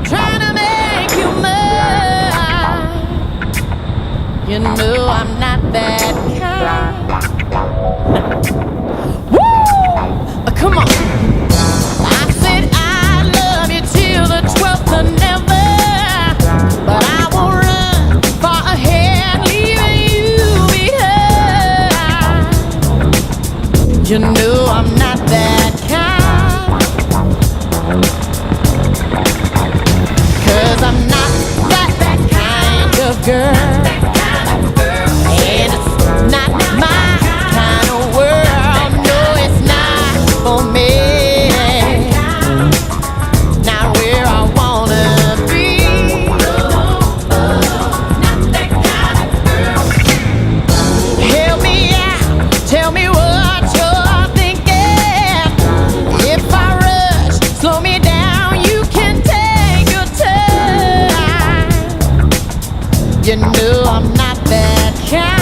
trying to make you mine. You know I'm not that kind. Woo! Come on. I said I love you till the 12th of never, but I won't run far ahead, leaving you behind. You know I'm not that kind, 'cause I'm not that kind of girl. And it's not my kind of world. No, it's not for me. Not where I wanna be. Not that kind of girl. Help me out, tell me what you're thinking. If I rush, slow me down, you can take your time. You know I'm not that kind.